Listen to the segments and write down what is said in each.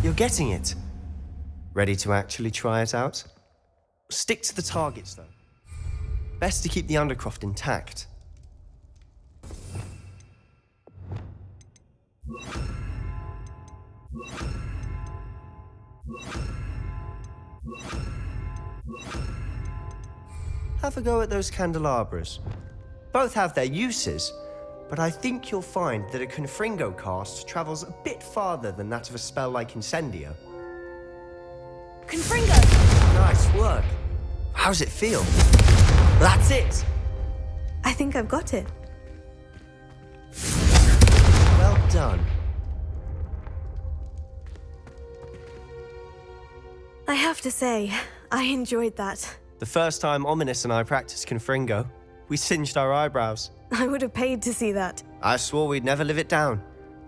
You're getting it. Ready to actually try it out? Stick to the targets, though. Best to keep the Undercroft intact. Have a go at those candelabras. Both have their uses, but I think you'll find that a Confringo cast travels a bit farther than that of a spell like Incendio. Confringo! Nice work. How's it feel? That's it! I think I've got it. Well done. I have to say, I enjoyed that. The first time Ominous and I practiced Confringo, we singed our eyebrows. I would have paid to see that. I swore we'd never live it down.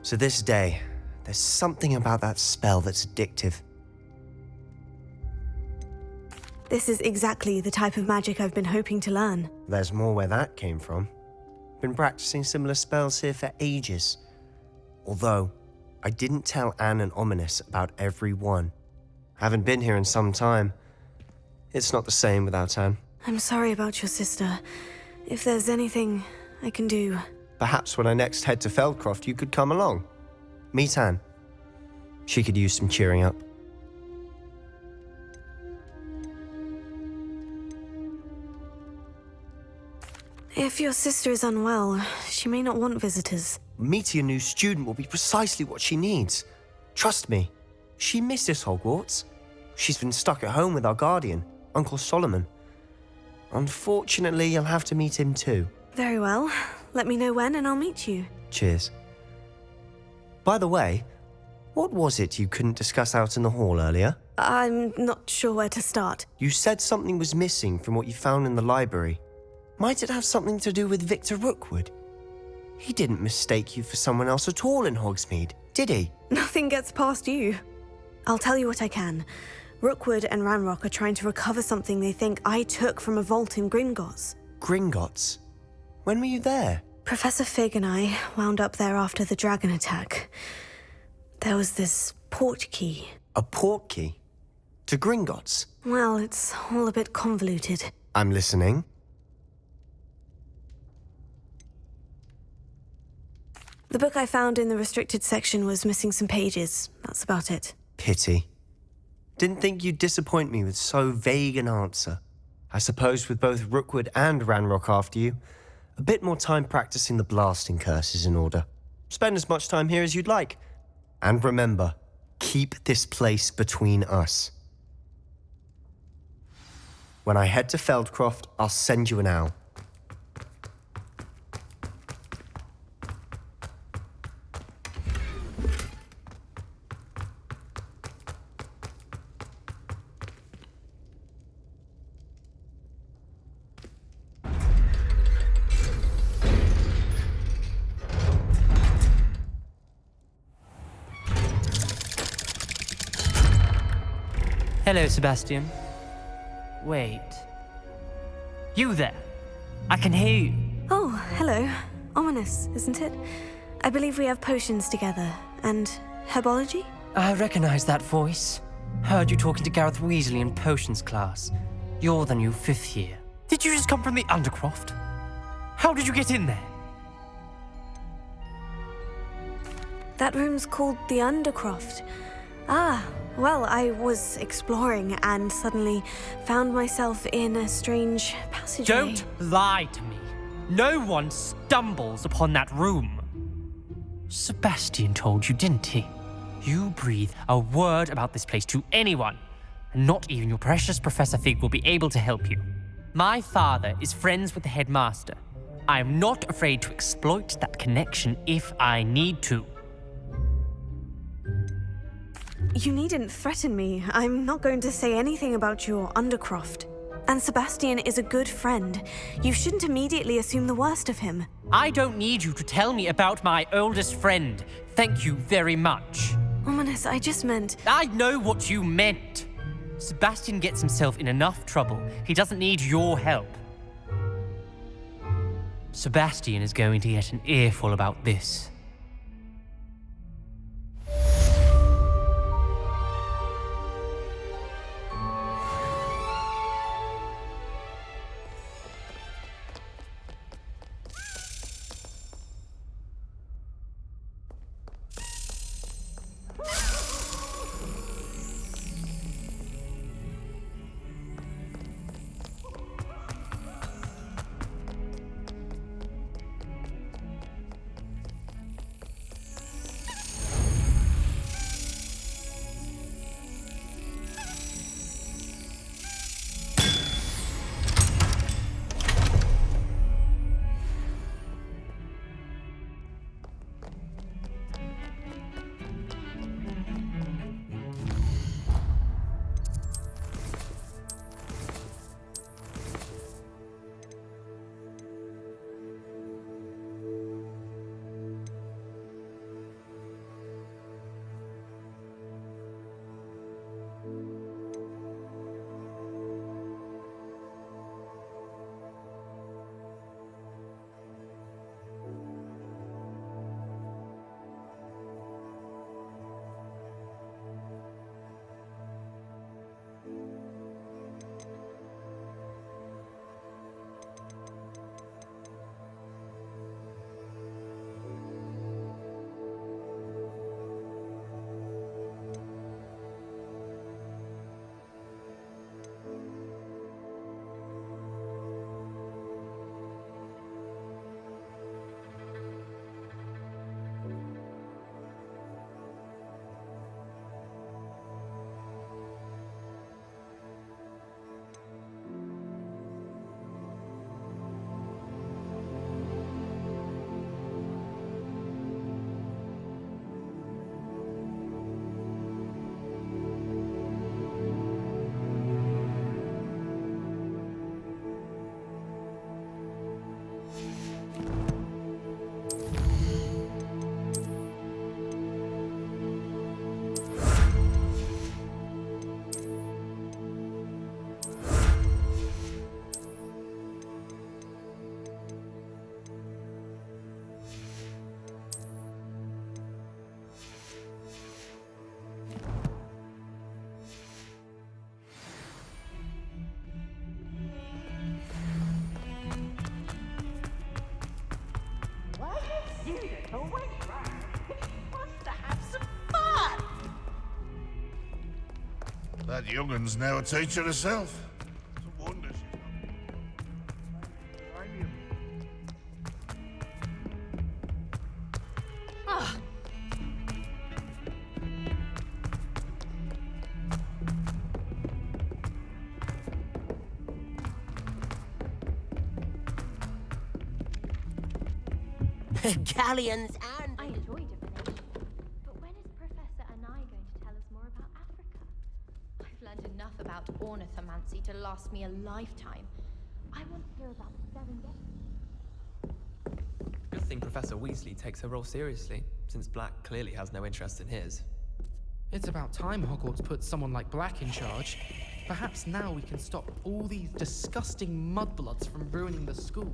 To this day, there's something about that spell that's addictive. This is exactly the type of magic I've been hoping to learn. There's more where that came from. Been practicing similar spells here for ages. Although, I didn't tell Anne and Ominous about every one. Haven't been here in some time. It's not the same without Anne. I'm sorry about your sister. If there's anything I can do... Perhaps when I next head to Feldcroft, you could come along. Meet Anne. She could use some cheering up. If your sister is unwell, she may not want visitors. Meeting a new student will be precisely what she needs. Trust me, she misses Hogwarts. She's been stuck at home with our guardian, Uncle Solomon. Unfortunately, you'll have to meet him too. Very well. Let me know when and I'll meet you. Cheers. By the way, what was it you couldn't discuss out in the hall earlier? I'm not sure where to start. You said something was missing from what you found in the library. Might it have something to do with Victor Rookwood? He didn't mistake you for someone else at all in Hogsmeade, did he? Nothing gets past you. I'll tell you what I can. Rookwood and Ranrock are trying to recover something they think I took from a vault in Gringotts. Gringotts? When were you there? Professor Fig and I wound up there after the dragon attack. There was this port key. A port key? To Gringotts? Well, it's all a bit convoluted. I'm listening. The book I found in the restricted section was missing some pages. That's about it. Pity. Didn't think you'd disappoint me with so vague an answer. I suppose with both Rookwood and Ranrock after you, a bit more time practicing the blasting curse is in order. Spend as much time here as you'd like. And remember, keep this place between us. When I head to Feldcroft, I'll send you an owl. Hello, Sebastian. Wait. You there? I can hear you. Oh, hello. Ominous, isn't it? I believe we have potions together. And herbology? I recognize that voice. Heard you talking to Gareth Weasley in potions class. You're the new 5th year. Did you just come from the Undercroft? How did you get in there? That room's called the Undercroft. Ah, well, I was exploring and suddenly found myself in a strange passageway. Don't lie to me. No one stumbles upon that room. Sebastian told you, didn't he? You breathe a word about this place to anyone, and not even your precious Professor Fig will be able to help you. My father is friends with the headmaster. I am not afraid to exploit that connection if I need to. You needn't threaten me. I'm not going to say anything about your Undercroft. And Sebastian is a good friend. You shouldn't immediately assume the worst of him. I don't need you to tell me about my oldest friend. Thank you very much. Ominous, I just meant... I know what you meant. Sebastian gets himself in enough trouble. He doesn't need your help. Sebastian is going to get an earful about this. That young'un's now a teacher herself. It's a wonder she's Ah! Galleons and... I enjoy divination, but when is Professor Anai going to tell us more about Africa? I've learned enough about ornithomancy to last me a lifetime. I want to hear about the Serengeti. Good thing Professor Weasley takes her role seriously, since Black clearly has no interest in his. It's about time Hogwarts put someone like Black in charge. Perhaps now we can stop all these disgusting mudbloods from ruining the school.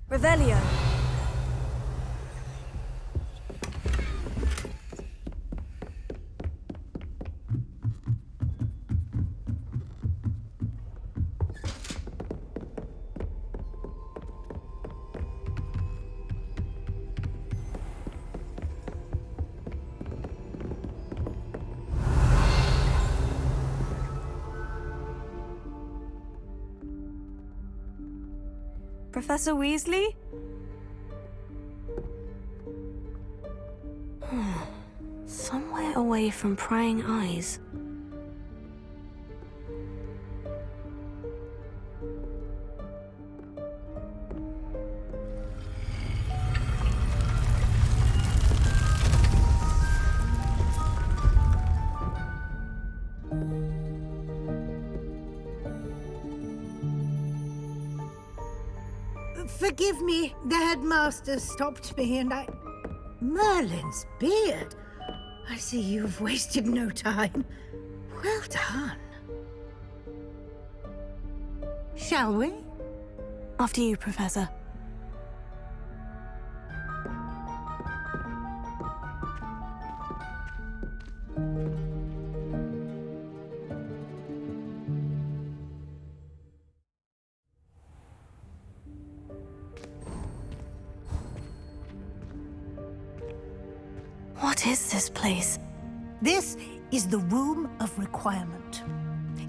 Revelio. Professor Weasley? Somewhere away from prying eyes. Forgive me, the headmaster stopped me and I... Merlin's beard! I see you've wasted no time. Well done. Shall we? After you, Professor. What is this place? This is the Room of Requirement.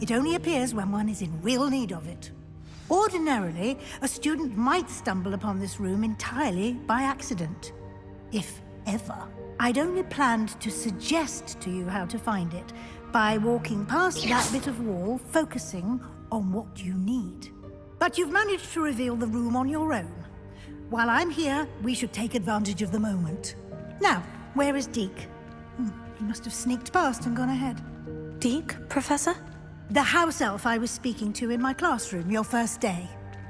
It only appears when one is in real need of it. Ordinarily, a student might stumble upon this room entirely by accident. If ever. I'd only planned to suggest to you how to find it by walking past that bit of wall, focusing on what you need. But you've managed to reveal the room on your own. While I'm here, we should take advantage of the moment. Now, where is Deke? He must have sneaked past and gone ahead. Deke, Professor? The house elf I was speaking to in my classroom your first day.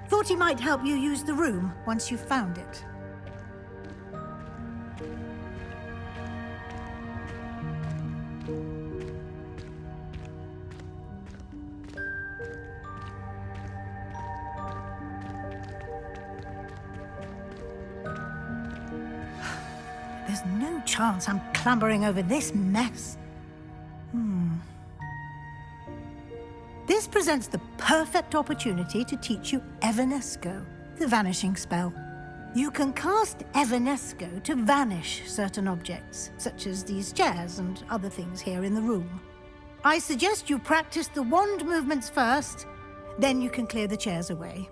Thought he might help you use the room once you've found it. There's no chance I'm clambering over this mess. This presents the perfect opportunity to teach you Evanesco, the vanishing spell. You can cast Evanesco to vanish certain objects, such as these chairs and other things here in the room. I suggest you practice the wand movements first, then you can clear the chairs away.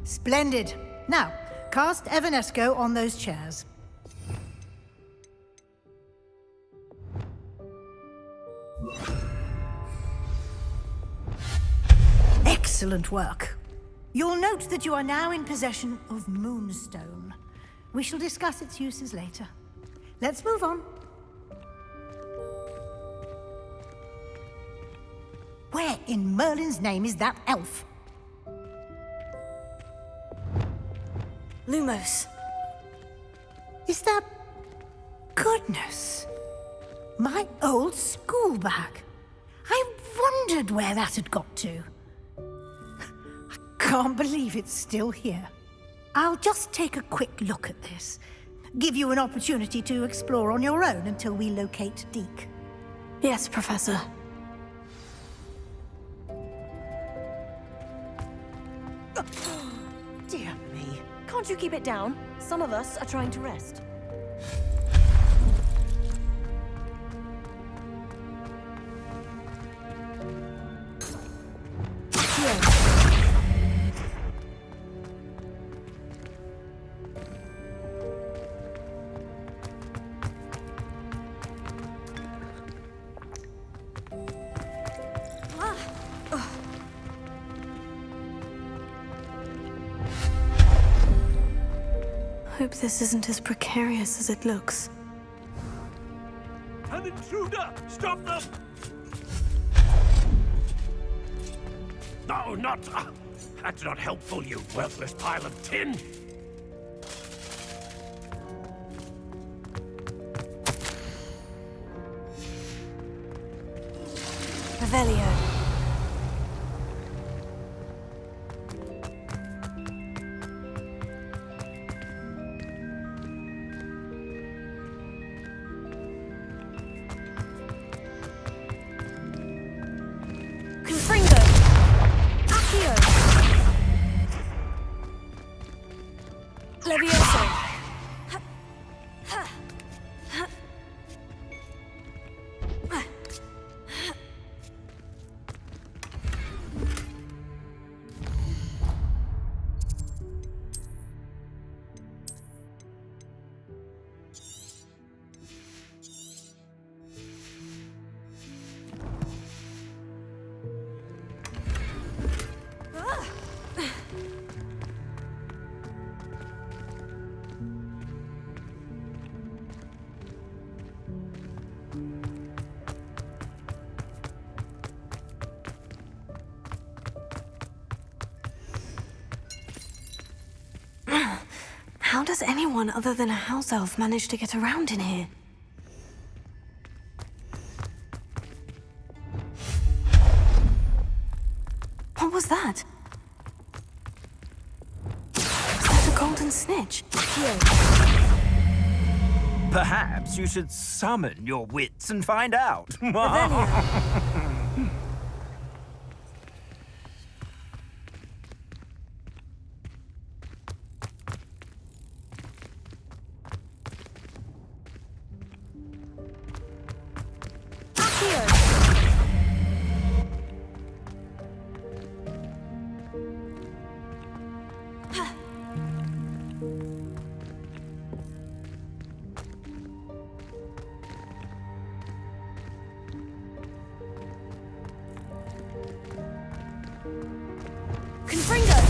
Splendid. Now, cast Evanesco on those chairs. Excellent work. You'll note that you are now in possession of Moonstone. We shall discuss its uses later. Let's move on. Where in Merlin's name is that elf? Lumos. Is that... Goodness. My old school bag. I wondered where that had got to. I can't believe it's still here. I'll just take a quick look at this. Give you an opportunity to explore on your own until we locate Deke. Yes, Professor. Dear me. Can't you keep it down? Some of us are trying to rest. Hope this isn't as precarious as it looks. An intruder! Stop them! No, not... that's not helpful, you worthless pile of tin! Revelio. Confringo. Accio. Levioso. How does anyone other than a house elf manage to get around in here? What was that? Was that a golden snitch? Perhaps you should summon your wits and find out. Revelio. Confringo!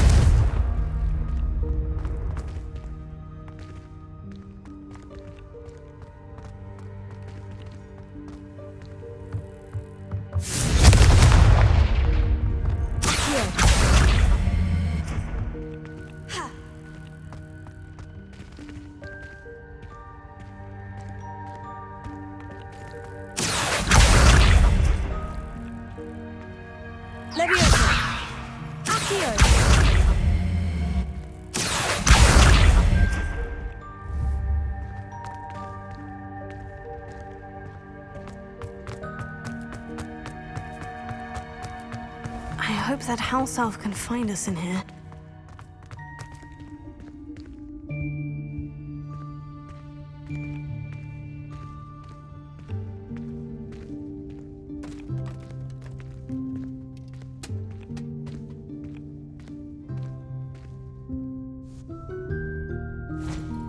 Levioso! Accio! I hope that house elf can find us in here.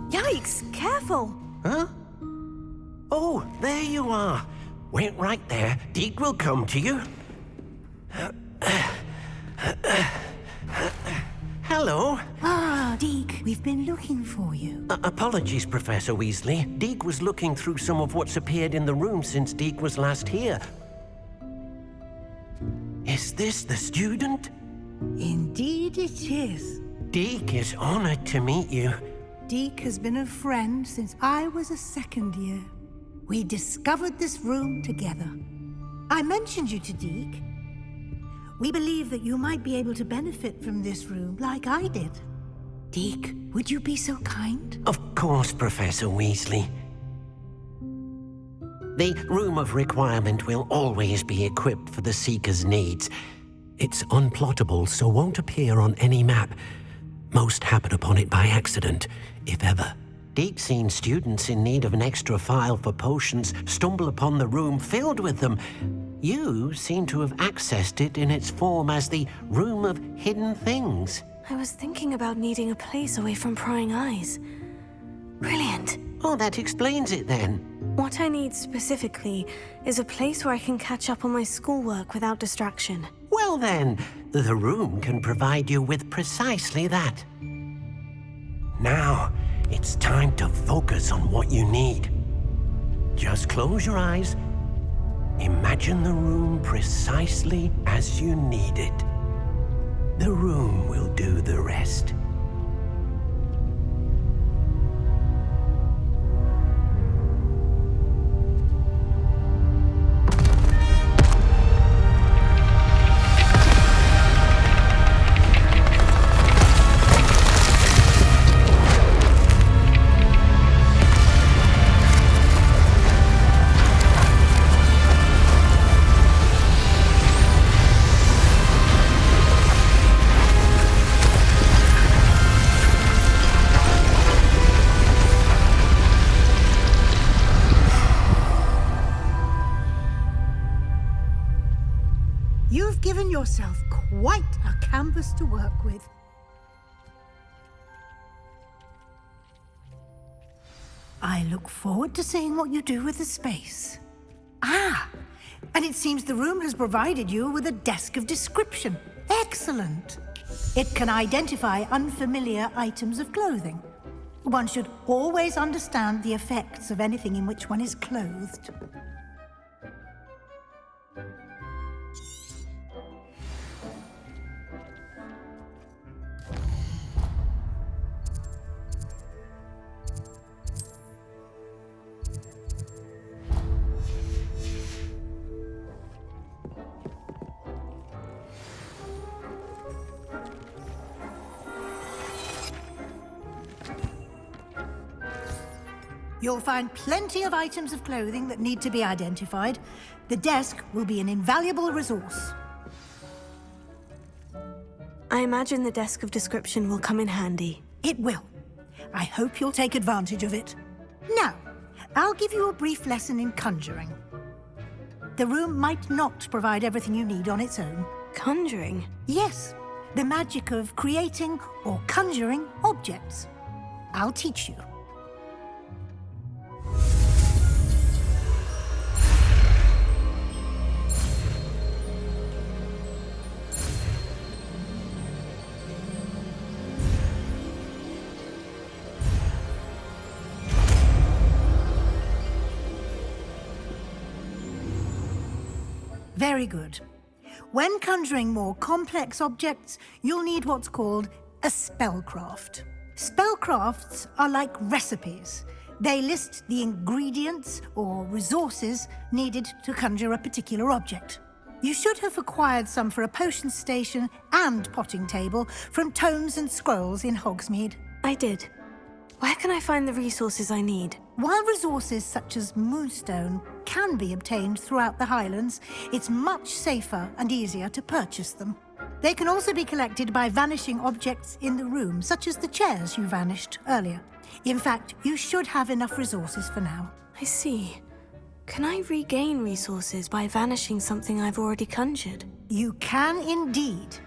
Yikes! Careful! Huh? Oh, there you are. Wait right there. Deke will come to you. Hello. Ah, Deke, we've been looking for you. Apologies, Professor Weasley. Deke was looking through some of what's appeared in the room since Deke was last here. Is this the student? Indeed it is. Deke is honored to meet you. Deke has been a friend since I was a second year. We discovered this room together. I mentioned you to Deke. We believe that you might be able to benefit from this room like I did. Deke, would you be so kind? Of course, Professor Weasley. The Room of Requirement will always be equipped for the Seeker's needs. It's unplottable, so won't appear on any map. Most happen upon it by accident, if ever. Deke's seen students in need of an extra file for potions stumble upon the room filled with them. You seem to have accessed it in its form as the Room of Hidden Things. I was thinking about needing a place away from prying eyes. Brilliant. Oh, that explains it then. What I need specifically is a place where I can catch up on my schoolwork without distraction. Well then, the room can provide you with precisely that. Now, it's time to focus on what you need. Just close your eyes. Imagine the room precisely as you need it. The room will do the rest. You've given yourself quite a canvas to work with. I look forward to seeing what you do with the space. Ah, and it seems the room has provided you with a desk of description. Excellent. It can identify unfamiliar items of clothing. One should always understand the effects of anything in which one is clothed. You'll find plenty of items of clothing that need to be identified. The desk will be an invaluable resource. I imagine the desk of description will come in handy. It will. I hope you'll take advantage of it. Now, I'll give you a brief lesson in conjuring. The room might not provide everything you need on its own. Conjuring? Yes, the magic of creating or conjuring objects. I'll teach you. Very good. When conjuring more complex objects, you'll need what's called a spellcraft. Spellcrafts are like recipes. They list the ingredients or resources needed to conjure a particular object. You should have acquired some for a potion station and potting table from tomes and scrolls in Hogsmeade. I did. Where can I find the resources I need? While resources such as moonstone can be obtained throughout the Highlands, it's much safer and easier to purchase them. They can also be collected by vanishing objects in the room, such as the chairs you vanished earlier. In fact, you should have enough resources for now. I see. Can I regain resources by vanishing something I've already conjured? You can indeed.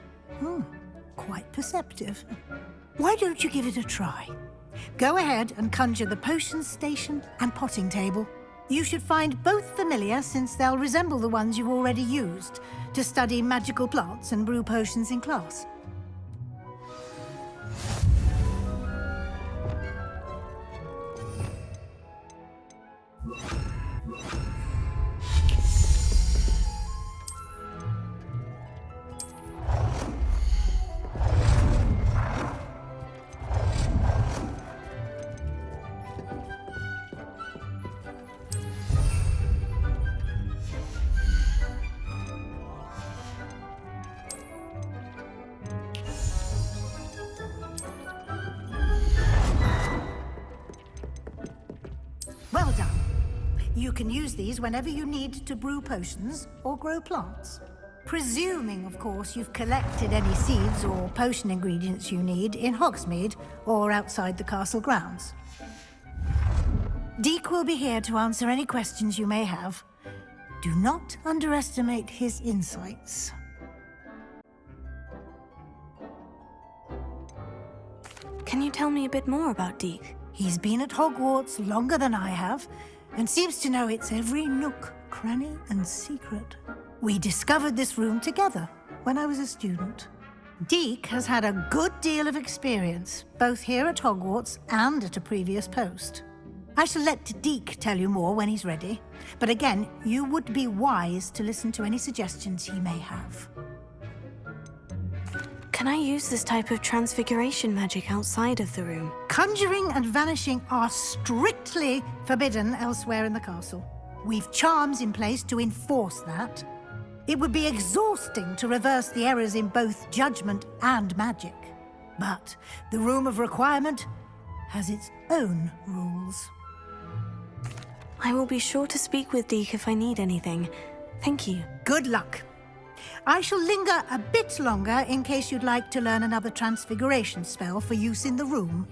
Quite perceptive. Why don't you give it a try? Go ahead and conjure the potion station and potting table. You should find both familiar, since they'll resemble the ones you've already used to study magical plants and brew potions in class. You can use these whenever you need to brew potions or grow plants. Presuming, of course, you've collected any seeds or potion ingredients you need in Hogsmeade or outside the castle grounds. Deek will be here to answer any questions you may have. Do not underestimate his insights. Can you tell me a bit more about Deek? He's been at Hogwarts longer than I have, and seems to know its every nook, cranny, and secret. We discovered this room together when I was a student. Deek has had a good deal of experience, both here at Hogwarts and at a previous post. I shall let Deek tell you more when he's ready, but again, you would be wise to listen to any suggestions he may have. Can I use this type of transfiguration magic outside of the room? Conjuring and vanishing are strictly forbidden elsewhere in the castle. We've charms in place to enforce that. It would be exhausting to reverse the errors in both judgment and magic. But the Room of Requirement has its own rules. I will be sure to speak with Deek if I need anything. Thank you. Good luck. I shall linger a bit longer in case you'd like to learn another transfiguration spell for use in the room.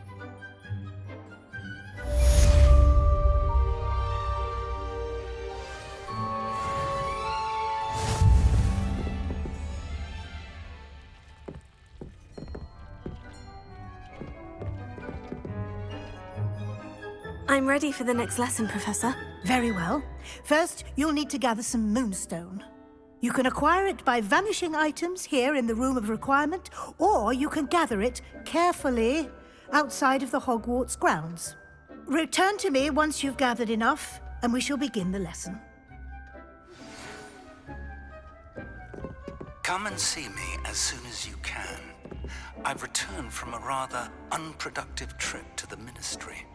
I'm ready for the next lesson, Professor. Very well. First, you'll need to gather some moonstone. You can acquire it by vanishing items here in the Room of Requirement, or you can gather it carefully outside of the Hogwarts grounds. Return to me once you've gathered enough, and we shall begin the lesson. Come and see me as soon as you can. I've returned from a rather unproductive trip to the Ministry,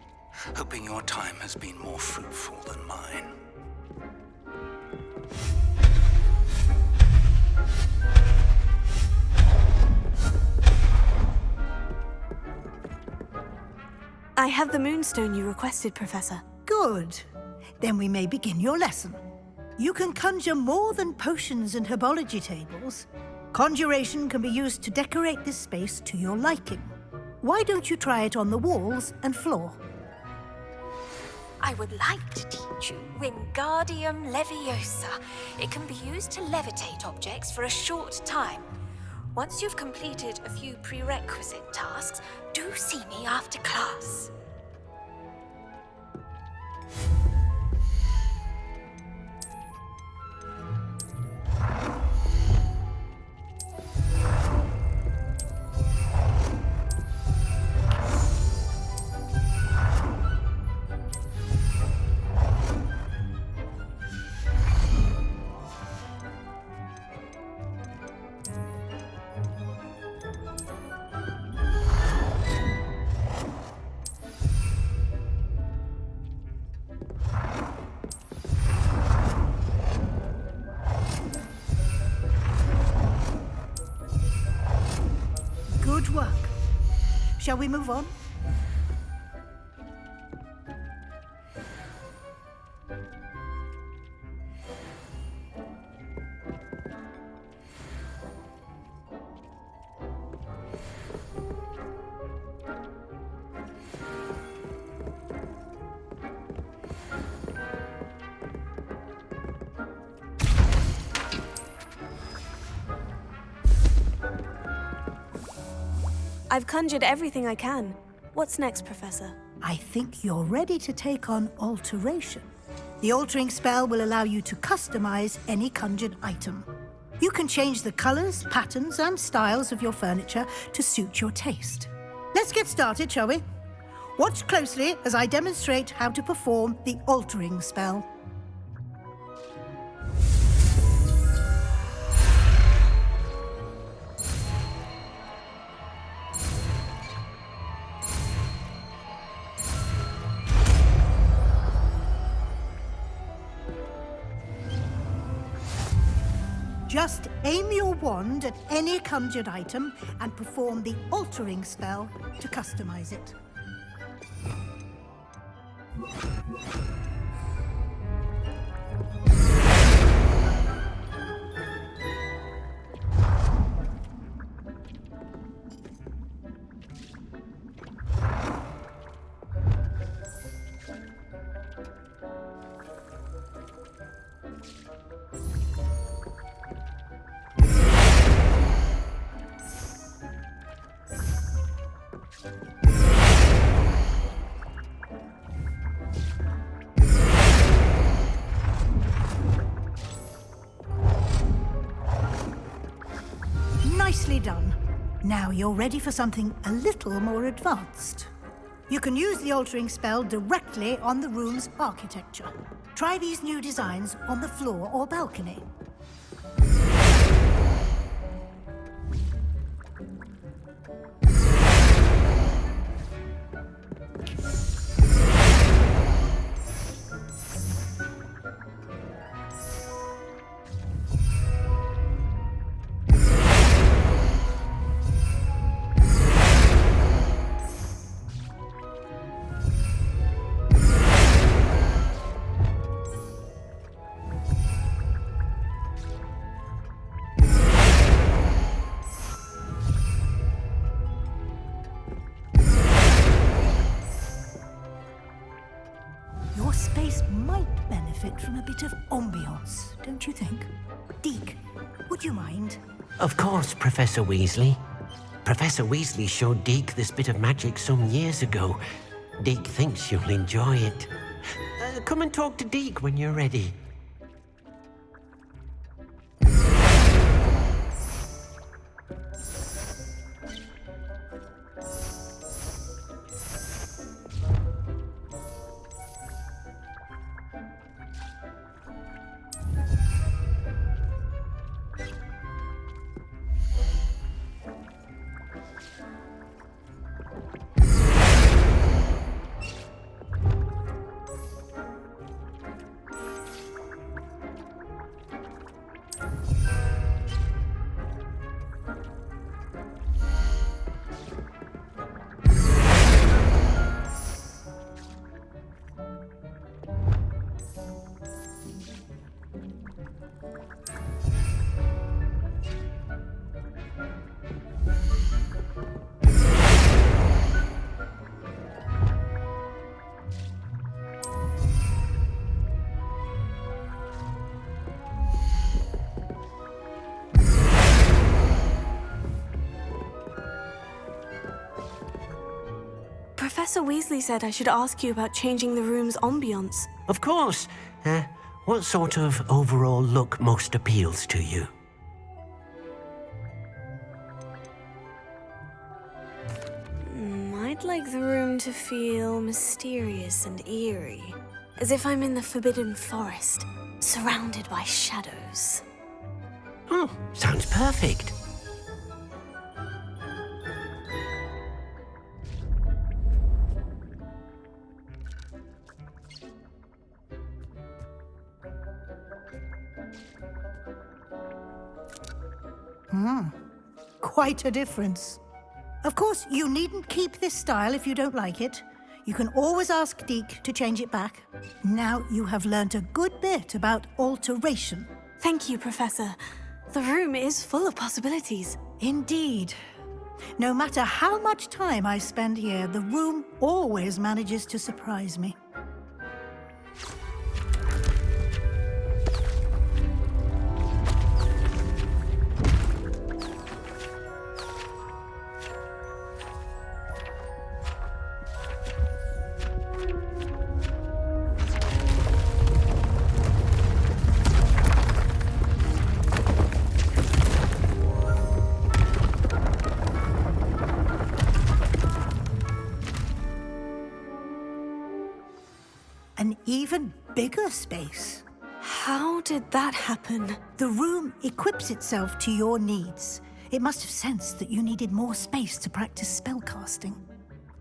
hoping your time has been more fruitful than mine. I have the moonstone you requested, Professor. Good. Then we may begin your lesson. You can conjure more than potions and herbology tables. Conjuration can be used to decorate this space to your liking. Why don't you try it on the walls and floor? I would like to teach you Wingardium Leviosa. It can be used to levitate objects for a short time. Once you've completed a few prerequisite tasks, do see me after class. Good work. Shall we move on? I've conjured everything I can. What's next, Professor? I think you're ready to take on alteration. The altering spell will allow you to customize any conjured item. You can change the colors, patterns, and styles of your furniture to suit your taste. Let's get started, shall we? Watch closely as I demonstrate how to perform the altering spell. Just aim your wand at any conjured item and perform the altering spell to customize it. Now you're ready for something a little more advanced. You can use the altering spell directly on the room's architecture. Try these new designs on the floor or balcony. Your space might benefit from a bit of ambiance, don't you think? Deke, would you mind? Of course, Professor Weasley. Professor Weasley showed Deke this bit of magic some years ago. Deke thinks you'll enjoy it. Come and talk to Deke when you're ready. Professor Weasley said I should ask you about changing the room's ambiance. Of course. What sort of overall look most appeals to you? I'd like the room to feel mysterious and eerie, as if I'm in the Forbidden Forest, surrounded by shadows. Oh, sounds perfect. Quite a difference. Of course, you needn't keep this style if you don't like it. You can always ask Deke to change it back. Now you have learnt a good bit about alteration. Thank you, Professor. The room is full of possibilities. Indeed. No matter how much time I spend here, the room always manages to surprise me. An even bigger space. How did that happen? The room equips itself to your needs. It must have sensed that you needed more space to practice spellcasting.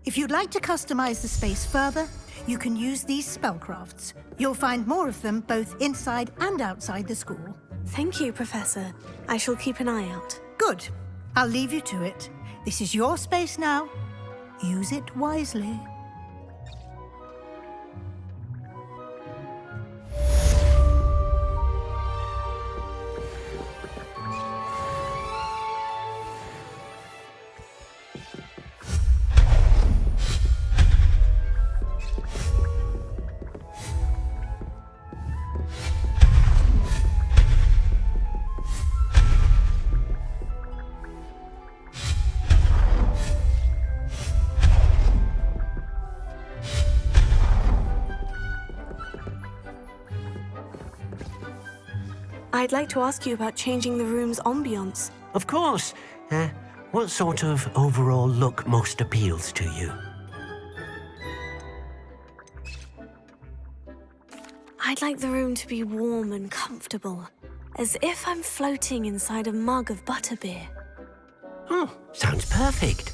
If you'd like to customize the space further, you can use these spellcrafts. You'll find more of them both inside and outside the school. Thank you, Professor. I shall keep an eye out. Good. I'll leave you to it. This is your space now. Use it wisely. I'd like to ask you about changing the room's ambiance. Of course. What sort of overall look most appeals to you? I'd like the room to be warm and comfortable, as if I'm floating inside a mug of butterbeer. Oh, sounds perfect.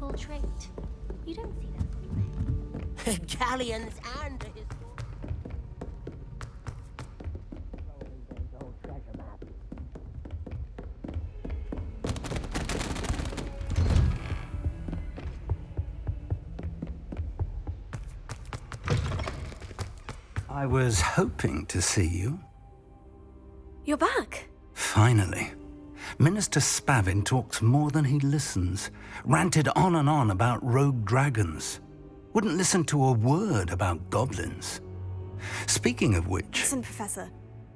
valuable trait. You don't see that sort of thing. Galleons and a I was hoping to see you. You're back. Finally. Minister Spavin talks more than he listens. Ranted on and on about rogue dragons. Wouldn't listen to a word about goblins. Speaking of which... Listen, Professor.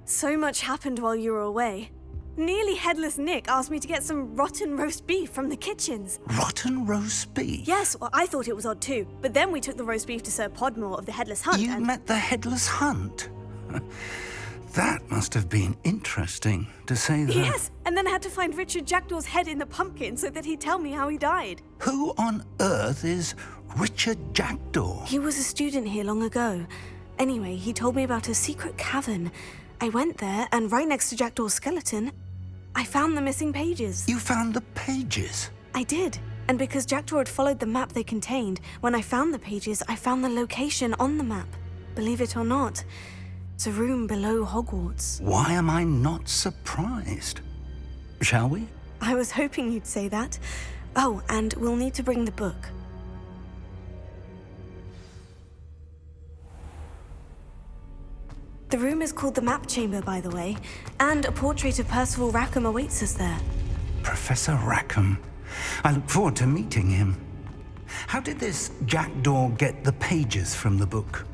So much happened while you were away. Nearly Headless Nick asked me to get some rotten roast beef from the kitchens. Rotten roast beef? Yes, well, I thought it was odd too. But then we took the roast beef to Sir Podmore of the Headless Hunt. You met the Headless Hunt? That must have been interesting, to say the... Yes, and then I had to find Richard Jackdaw's head in the pumpkin so that he'd tell me how he died. Who on earth is Richard Jackdaw? He was a student here long ago. Anyway, he told me about a secret cavern. I went there, and right next to Jackdaw's skeleton, I found the missing pages. You found the pages? I did. And because Jackdaw had followed the map they contained, when I found the pages, I found the location on the map. Believe it or not, it's a room below Hogwarts. Why am I not surprised? Shall we? I was hoping you'd say that. Oh, and we'll need to bring the book. The room is called the Map Chamber, by the way, and a portrait of Percival Rackham awaits us there. Professor Rackham. I look forward to meeting him. How did this Jackdaw get the pages from the book?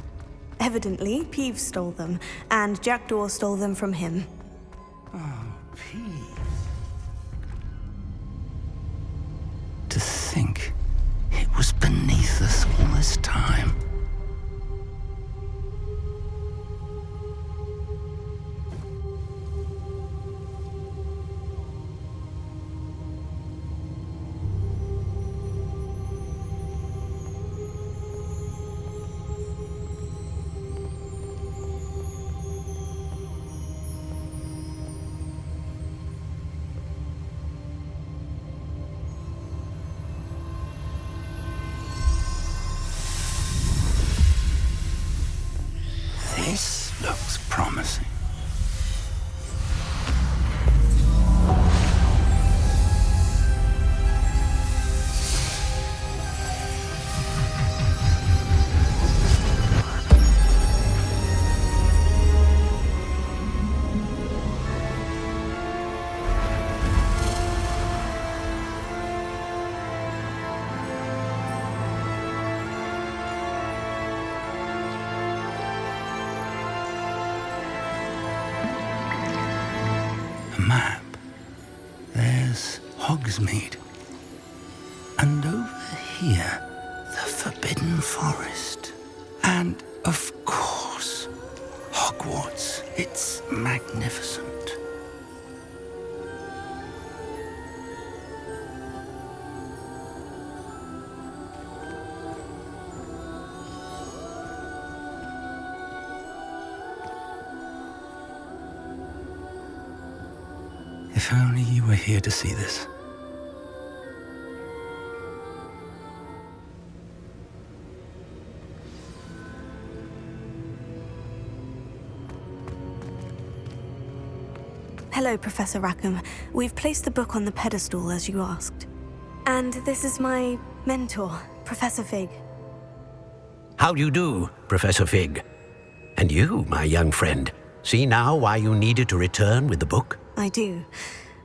Evidently, Peeves stole them, and Jackdaw stole them from him. Oh, Peeves. To think it was beneath us all this time. This looks promising. Map. There's Hogsmeade. And over here, the Forbidden Forest. And, of course, Hogwarts. It's magnificent. If only you were here to see this. Hello, Professor Rackham. We've placed the book on the pedestal, as you asked. And this is my mentor, Professor Fig. How do you do, Professor Fig? And you, my young friend, see now why you needed to return with the book? I do.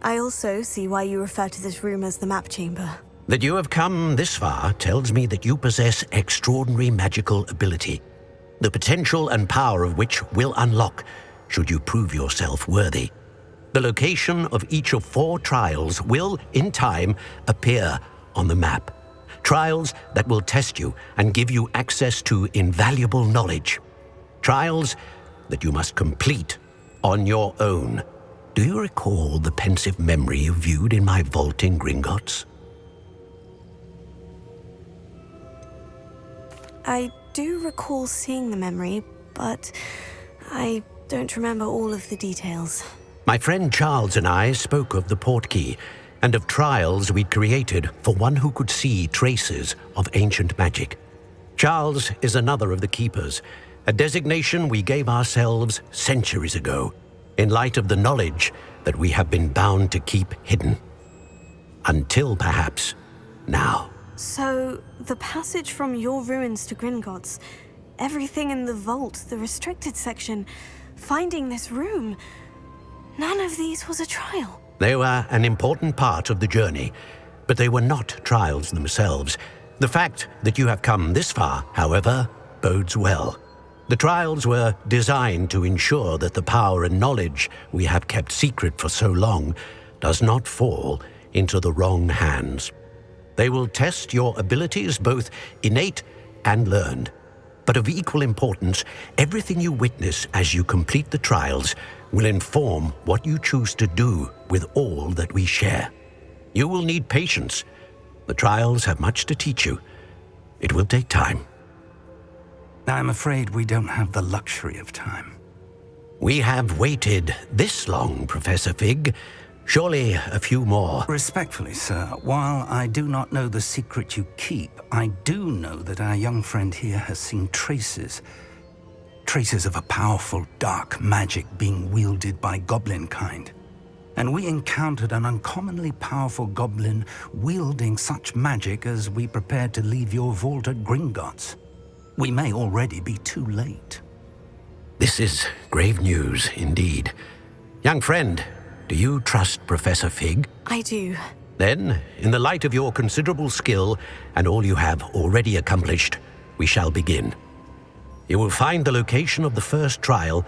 I also see why you refer to this room as the Map Chamber. That you have come this far tells me that you possess extraordinary magical ability, the potential and power of which will unlock should you prove yourself worthy. The location of each of 4 trials will, in time, appear on the map. Trials that will test you and give you access to invaluable knowledge. Trials that you must complete on your own. Do you recall the pensive memory you viewed in my vault in Gringotts? I do recall seeing the memory, but I don't remember all of the details. My friend Charles and I spoke of the portkey and of trials we'd created for one who could see traces of ancient magic. Charles is another of the keepers, a designation we gave ourselves centuries ago, in light of the knowledge that we have been bound to keep hidden. Until perhaps now. So, the passage from your ruins to Gringotts, everything in the vault, the restricted section, finding this room, none of these was a trial. They were an important part of the journey, but they were not trials themselves. The fact that you have come this far, however, bodes well. The trials were designed to ensure that the power and knowledge we have kept secret for so long does not fall into the wrong hands. They will test your abilities, both innate and learned. But of equal importance, everything you witness as you complete the trials will inform what you choose to do with all that we share. You will need patience. The trials have much to teach you. It will take time. I'm afraid we don't have the luxury of time. We have waited this long, Professor Fig. Surely a few more. Respectfully, sir, while I do not know the secret you keep, I do know that our young friend here has seen traces of a powerful dark magic being wielded by goblin kind. And we encountered an uncommonly powerful goblin wielding such magic as we prepared to leave your vault at Gringotts. We may already be too late. This is grave news indeed. Young friend, do you trust Professor Fig? I do. Then, in the light of your considerable skill and all you have already accomplished, we shall begin. You will find the location of the first trial